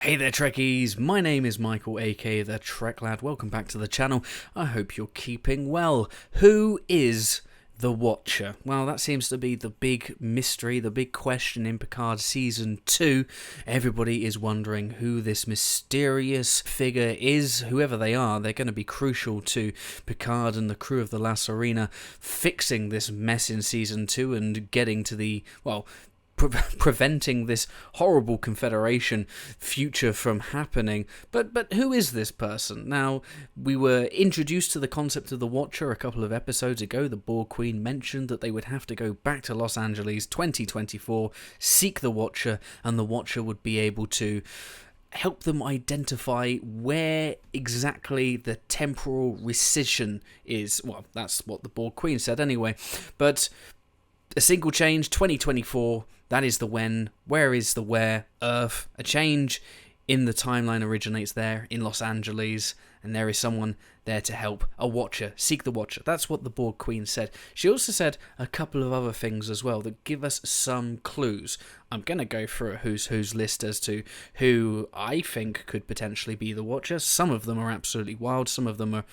Hey there Trekkies, my name is Michael aka the Trek Lad. Welcome back to the channel. I hope you're keeping well. Who is the Watcher? Well, that seems to be the big mystery, the big question in Picard Season 2. Everybody is wondering who this mysterious figure is. Whoever they are, they're going to be crucial to Picard and the crew of the La Sirena fixing this mess in Season 2 and getting to the, well, preventing this horrible Confederation future from happening. But who is this person? Now, we were introduced to the concept of the Watcher a couple of episodes ago. The Borg Queen mentioned that they would have to go back to Los Angeles 2024, seek the Watcher, and the Watcher would be able to help them identify where exactly the temporal rescission is. Well, that's what the Borg Queen said anyway. But a single change, 2024, that is the when. Where is the where? Earth. A change in the timeline originates there, in Los Angeles, and there is someone there to help. A Watcher. Seek the Watcher. That's what the Borg Queen said. She also said a couple of other things as well that give us some clues. I'm going to go through a who's who's list as to who I think could potentially be the Watcher. Some of them are absolutely wild. Some of them are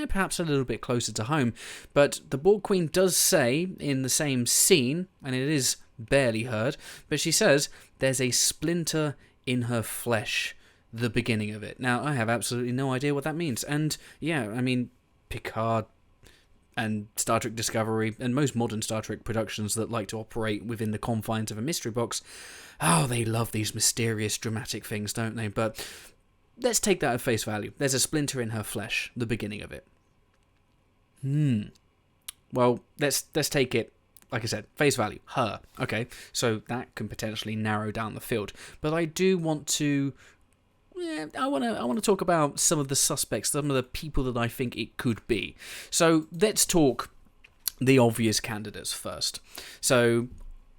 perhaps a little bit closer to home. But the Borg Queen does say in the same scene, and it is barely heard, but she says there's a splinter in her flesh, the beginning of it. Now, I have absolutely no idea what that means. And yeah, I mean, Picard and Star Trek Discovery and most modern Star Trek productions that like to operate within the confines of a mystery box, oh, they love these mysterious, dramatic things, don't they? But let's take that at face value. There's a splinter in her flesh, the beginning of it. Well, let's take it, like I said, face value, her. Okay, so that can potentially narrow down the field. But I do want to, I want to talk about some of the suspects, some of the people that I think it could be. So let's talk the obvious candidates first. So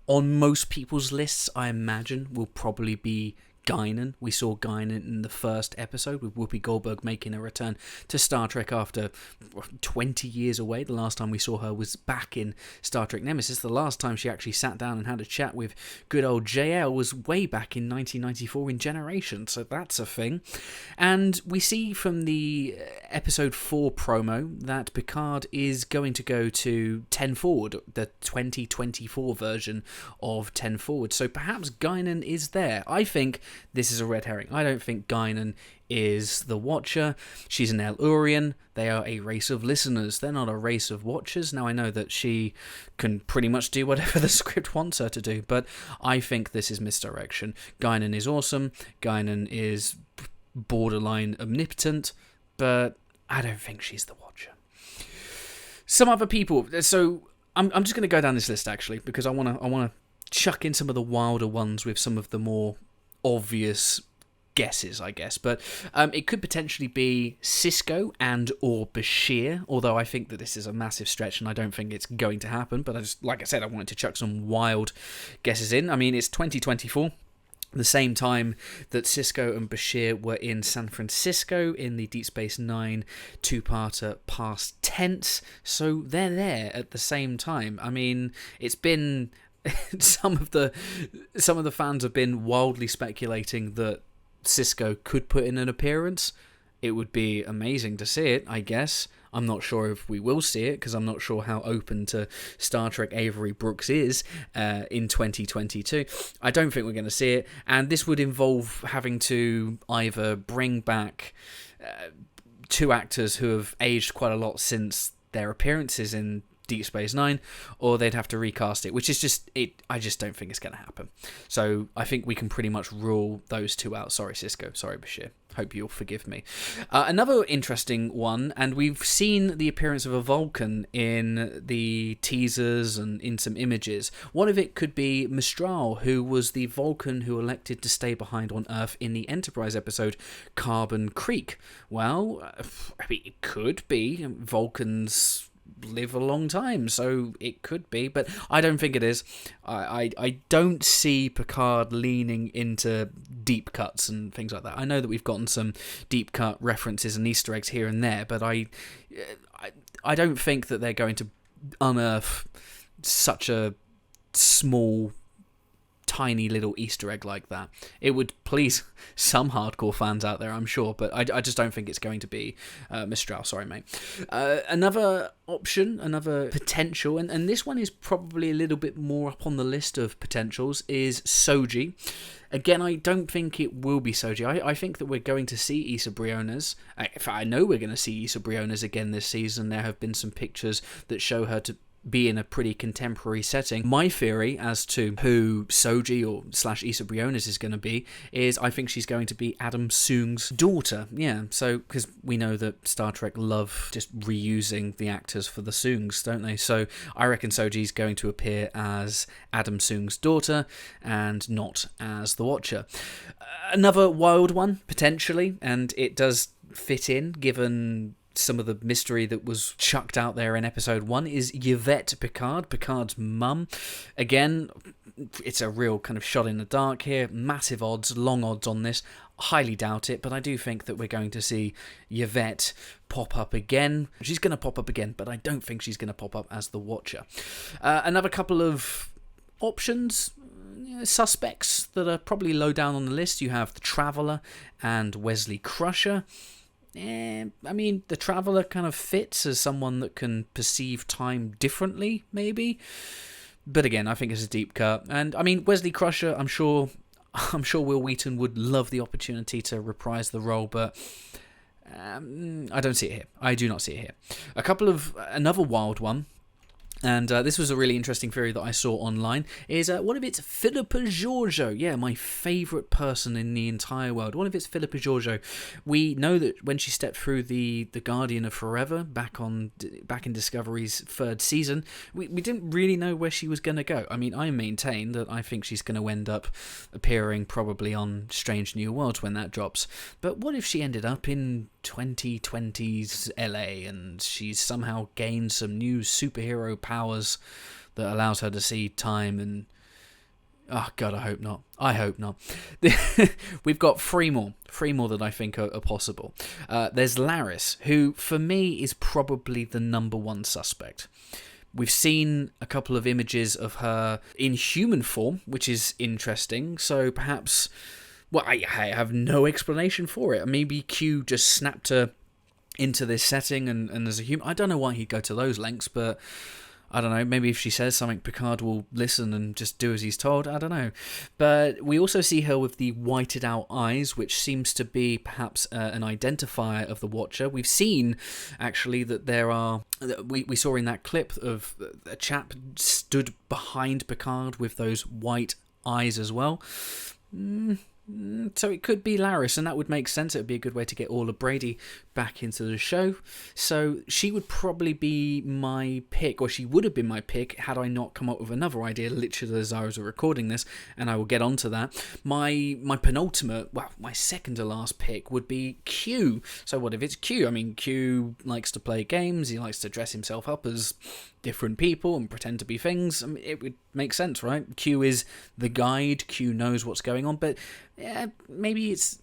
on most people's lists, I imagine, will probably be Guinan. We saw Guinan in the first episode with Whoopi Goldberg making a return to Star Trek after 20 years away. The last time we saw her was back in Star Trek Nemesis. The last time she actually sat down and had a chat with good old JL was way back in 1994 in Generation, so that's a thing. And we see from the episode 4 promo that Picard is going to go to 10 Forward, the 2024 version of 10 Forward. So perhaps Guinan is there. I think this is a red herring. I don't think Guinan is the Watcher. She's an El-Urian. They are a race of listeners. They're not a race of watchers. Now, I know that she can pretty much do whatever the script wants her to do, but I think this is misdirection. Guinan is awesome. Guinan is borderline omnipotent, but I don't think she's the Watcher. Some other people. So I'm just going to go down this list, actually, because I want to chuck in some of the wilder ones with some of the more obvious guesses, I guess. But it could potentially be Sisko and or Bashir, although I think that this is a massive stretch and I don't think it's going to happen. But like I said, I wanted to chuck some wild guesses in. I mean, it's 2024. The same time that Sisko and Bashir were in San Francisco in the Deep Space Nine two-parter past tense, so they're there at the same time. I mean, it's been some of the fans have been wildly speculating that Sisko could put in an appearance. It would be amazing to see it, I guess. I'm not sure if we will see it, because I'm not sure how open to Star Trek Avery Brooks is in 2022. I don't think we're going to see it, and this would involve having to either bring back two actors who have aged quite a lot since their appearances in Deep Space Nine, or they'd have to recast it, which is just it. I just don't think it's going to happen. So I think we can pretty much rule those two out. Sorry, Sisko. Sorry, Bashir. Hope you'll forgive me. Another interesting one, and we've seen the appearance of a Vulcan in the teasers and in some images. One of it could be Mistral, who was the Vulcan who elected to stay behind on Earth in the Enterprise episode Carbon Creek. Well, I mean, it could be. Vulcans live a long time, so it could be, but I don't think it is. I don't see Picard leaning into deep cuts and things like that. I know that we've gotten some deep cut references and Easter eggs here and there, but I don't think that they're going to unearth such a small tiny little Easter egg like that. It would please some hardcore fans out there, I'm sure, but I just don't think it's going to be Mistral. Sorry, mate. Another option, another potential, and this one is probably a little bit more up on the list of potentials, is Soji. Again, I don't think it will be Soji. I think that we're going to see Issa Briones. I know we're going to see Issa Briones again this season. There have been some pictures that show her to be in a pretty contemporary setting. My theory as to who Soji or / Issa Briones is going to be is I think she's going to be Adam Soong's daughter. Yeah, so because we know that Star Trek love just reusing the actors for the Soongs, don't they? So I reckon Soji's going to appear as Adam Soong's daughter and not as the Watcher. Another wild one, potentially, and it does fit in given some of the mystery that was chucked out there in episode 1, is Yvette Picard, Picard's mum. Again, it's a real kind of shot in the dark here. Massive odds, long odds on this. Highly doubt it, but I do think that we're going to see Yvette pop up again. She's going to pop up again, but I don't think she's going to pop up as the Watcher. Another couple of options, suspects that are probably low down on the list. You have the Traveller and Wesley Crusher. I mean, the Traveller kind of fits as someone that can perceive time differently, maybe. But again, I think it's a deep cut. And I mean, Wesley Crusher, I'm sure Will Wheaton would love the opportunity to reprise the role, but I don't see it here. I do not see it here. Another wild one. And this was a really interesting theory that I saw online, is what if it's Philippa Giorgio? Yeah, my favourite person in the entire world. What if it's Philippa Giorgio? We know that when she stepped through the Guardian of Forever back in Discovery's 3rd season, we didn't really know where she was going to go. I mean, I maintain that I think she's going to end up appearing probably on Strange New Worlds when that drops. But what if she ended up in 2020's LA and she's somehow gained some new superhero powers that allows her to see time? And oh god, I hope not. We've got three more that I think are possible. There's Laris, who for me is probably the number one suspect. We've seen a couple of images of her in human form, which is interesting, so perhaps, well, I have no explanation for it. Maybe Q just snapped her into this setting and as a human. I don't know why he'd go to those lengths, but I don't know. Maybe if she says something, Picard will listen and just do as he's told. I don't know. But we also see her with the whited out eyes, which seems to be perhaps an identifier of the Watcher. We've seen, actually, that there are... We saw in that clip of a chap stood behind Picard with those white eyes as well. So it could be Laris, and that would make sense. It would be a good way to get Orla Brady back into the show. So she would probably be my pick, or she would have been my pick had I not come up with another idea literally as I was recording this, and I will get onto that. My penultimate, well, my second to last pick would be Q. So what if it's Q? I mean, Q likes to play games, he likes to dress himself up as different people and pretend to be things. I mean, it would make sense, right? Q is the guide, Q knows what's going on, but yeah, maybe it's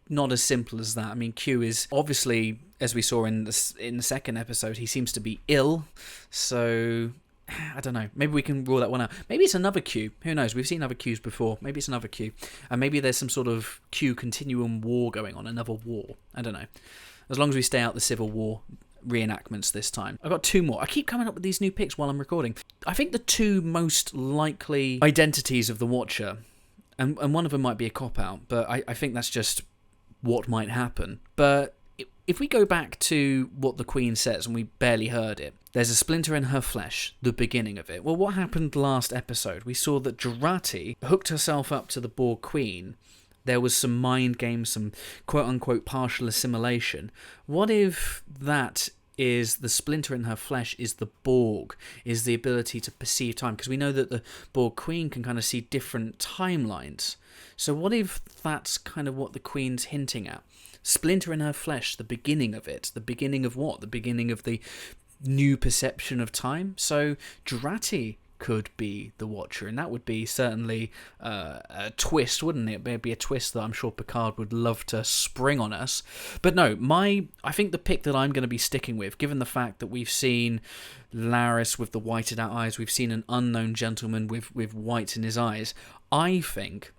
not as simple as that. I mean, Q is obviously, as we saw in the second episode, he seems to be ill, so I don't know. Maybe we can rule that one out. Maybe it's another Q. Who knows? We've seen other Qs before. Maybe it's another Q. And maybe there's some sort of Q continuum war going on, another war. I don't know. As long as we stay out the Civil War reenactments this time. I've got two more. I keep coming up with these new picks while I'm recording. I think the two most likely identities of the Watcher, and one of them might be a cop-out, but I think that's just what might happen. But if we go back to what the Queen says, and we barely heard it, there's a splinter in her flesh, the beginning of it. Well, what happened last episode? We saw that Jurati hooked herself up to the Borg Queen. There was some mind games, some quote-unquote partial assimilation. What if that is the splinter in her flesh is the Borg, is the ability to perceive time? Because we know that the Borg Queen can kind of see different timelines. So what if that's kind of what the Queen's hinting at? Splinter in her flesh, the beginning of it. The beginning of what? The beginning of the new perception of time? So Jurati could be the Watcher, and that would be certainly a twist, wouldn't it? It'd be a twist that I'm sure Picard would love to spring on us. But no, I think the pick that I'm going to be sticking with, given the fact that we've seen Laris with the whited out eyes, we've seen an unknown gentleman with whites in his eyes, I think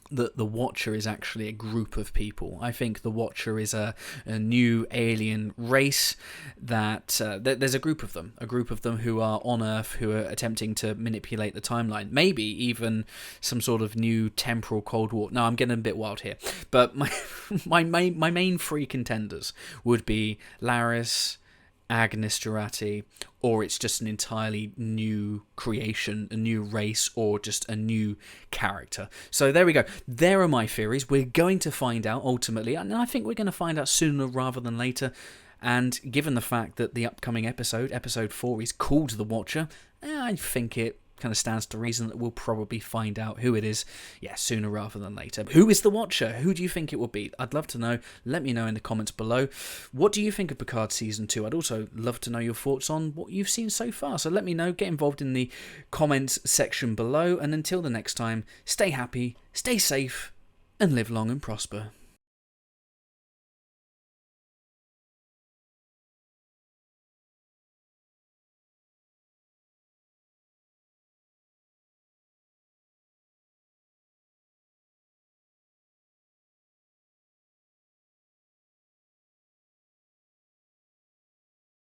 that the Watcher is actually a group of people. I think the Watcher is a new alien race that there's a group of them who are on Earth, who are attempting to manipulate the timeline, maybe even some sort of new temporal Cold War. No, I'm getting a bit wild here, but my main three contenders would be Laris, Agnes Jurati, or it's just an entirely new creation, a new race, or just a new character. So there we go. There are my theories. We're going to find out ultimately, and I think we're going to find out sooner rather than later. And given the fact that the upcoming episode 4, is called The Watcher, I think it kind of stands to reason that we'll probably find out who it is, sooner rather than later. But who is the Watcher? Who do you think it will be? I'd love to know. Let me know in the comments below. What do you think of Picard Season 2? I'd also love to know your thoughts on what you've seen so far. So let me know. Get involved in the comments section below. And until the next time, stay happy, stay safe, and live long and prosper.